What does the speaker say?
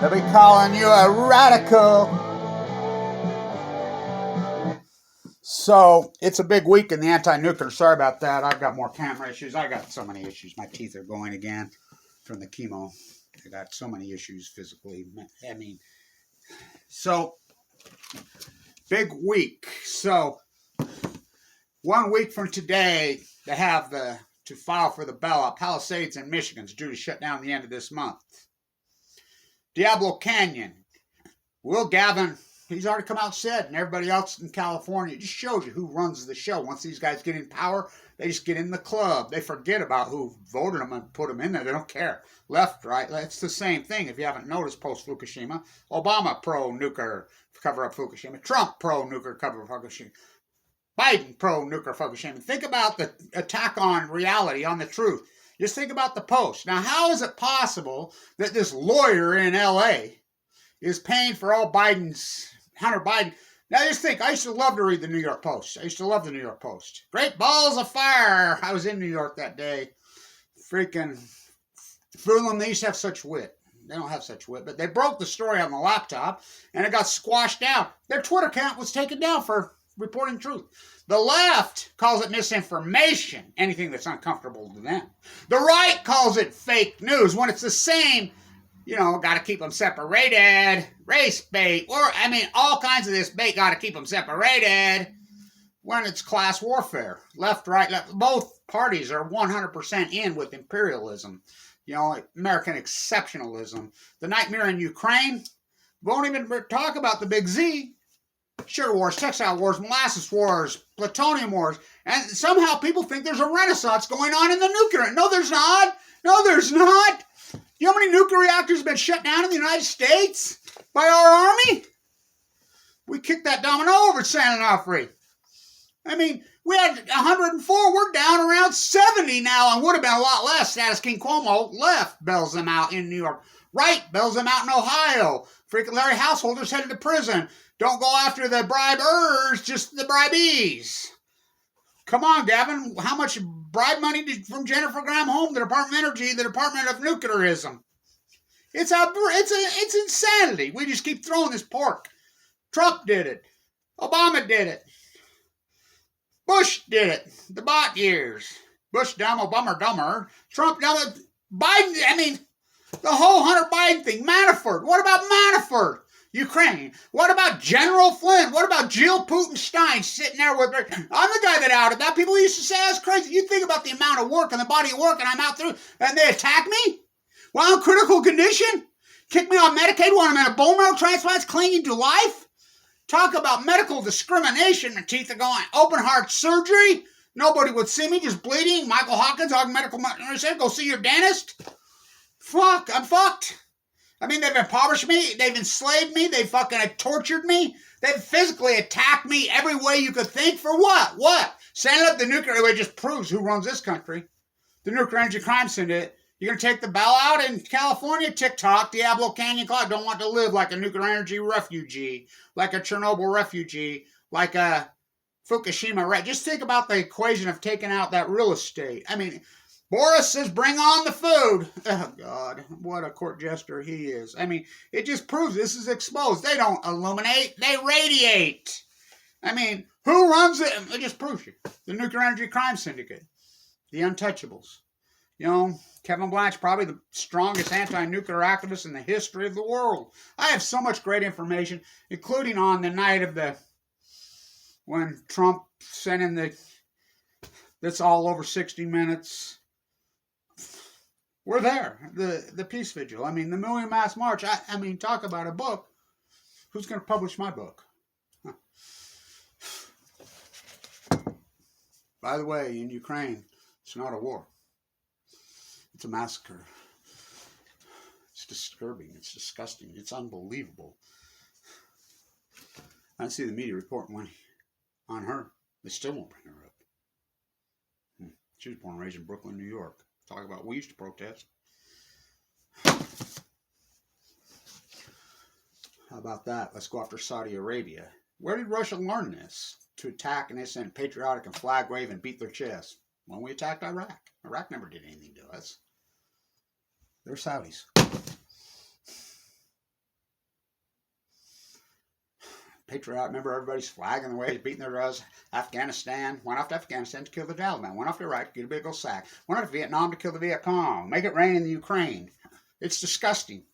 They'll be calling you a radical. So it's a big week in the anti-nuclear. Sorry about that. I've got more camera issues. I got so many issues. My teeth are going again from the chemo. I got so many issues physically. I mean, so big week. So 1 week from today, they have to file for the bailout. Palisades in Michigan is due to shut down the end of this month. Diablo Canyon. Will Gavin, he's already come out and said, and everybody else in California, it just shows you who runs the show. Once these guys get in power, they just get in the club. They forget about who voted them and put them in there. They don't care. Left, right, it's the same thing. If you haven't noticed post-Fukushima, Obama pro-nuclear, cover up Fukushima. Trump pro-nuclear, cover up Fukushima. Biden pro-nuclear Fukushima. Think about the attack on reality, on the truth. Just think about the Post. Now, how is it possible that this lawyer in L.A. is paying for all Hunter Biden? Now, just think, I used to love to read the New York Post. I used to love the New York Post. Great balls of fire. I was in New York that day. Freaking fool them. They used to have such wit. They don't have such wit, but they broke the story on the laptop, and it got squashed down. Their Twitter account was taken down for reporting truth. The left calls it misinformation, anything that's uncomfortable to them. The right calls it fake news when it's the same, got to keep them separated, race bait, all kinds of this bait, got to keep them separated when it's class warfare. Left, right, left, both parties are 100% in with imperialism, American exceptionalism. The nightmare in Ukraine, won't even talk about the big Z. Sugar wars, textile wars, molasses wars, plutonium wars, and somehow people think there's a renaissance going on in the nuclear. No, there's not. No, there's not. You know how many nuclear reactors have been shut down in the United States by our army? We kicked that domino over at San Onofre. We had 104. We're down around 70 now, and would have been a lot less. Status King Cuomo left, bails them out in New York. Right, bails them out in Ohio. Freaking Larry Householder's headed to prison. Don't go after the bribers, just the bribees. Come on, Gavin. How much bribe money from Jennifer Granholm, the Department of Energy, the Department of Nuclearism? It's insanity. We just keep throwing this pork. Trump did it. Obama did it. Bush did it. The bot years. Bush dumb, Obama dumber. Trump dumb. Biden, the whole Hunter Biden thing. Manafort. What about Manafort? Ukraine. What about General Flynn? What about Jill Putin-Stein sitting there with her? I'm the guy that outed that. People used to say I was crazy. You think about the amount of work and the body of work, and I'm out through, and they attack me? While I'm in critical condition? Kick me off Medicaid while I'm in a bone marrow transplant, clinging to life? Talk about medical discrimination. My teeth are going. Open heart surgery. Nobody would see me just bleeding. Michael Hawkins, medical, go see your dentist. Fuck, I'm fucked. They've impoverished me, they've enslaved me, they've fucking tortured me, they've physically attacked me every way you could think. For what? What? Standing up the nuclear, it just proves who runs this country. The Nuclear Energy Crime Syndicate. You're going to take the bailout in California? TikTok, Diablo Canyon Cloud don't want to live like a nuclear energy refugee, like a Chernobyl refugee, like a Fukushima. Just think about the equation of taking out that real estate. Boris says, bring on the food. Oh, God, what a court jester he is. It just proves this is exposed. They don't illuminate, they radiate. Who runs it? It just proves you. The Nuclear Energy Crime Syndicate. The Untouchables. Kevin Blanch, probably the strongest anti-nuclear activist in the history of the world. I have so much great information, including on the night of when Trump sent in that's all over 60 Minutes. We're there, the peace vigil. The Million Mass March. Talk about a book. Who's going to publish my book? Huh. By the way, in Ukraine, it's not a war. It's a massacre. It's disturbing. It's disgusting. It's unbelievable. I see the media reporting on her. They still won't bring her up. She was born and raised in Brooklyn, New York. Talk about we used to protest. How about that? Let's go after Saudi Arabia. Where did Russia learn this? To attack and send patriotic and flag wave and beat their chest. When we attacked Iraq. Iraq never did anything to us. They're Saudis. patriotic. Remember, everybody's flagging the way, beating their drums. Afghanistan. Went off to Afghanistan to kill the Taliban. Went off to Iraq to get a big old sack. Went off to Vietnam to kill the Viet Cong. Make it rain in the Ukraine. It's disgusting.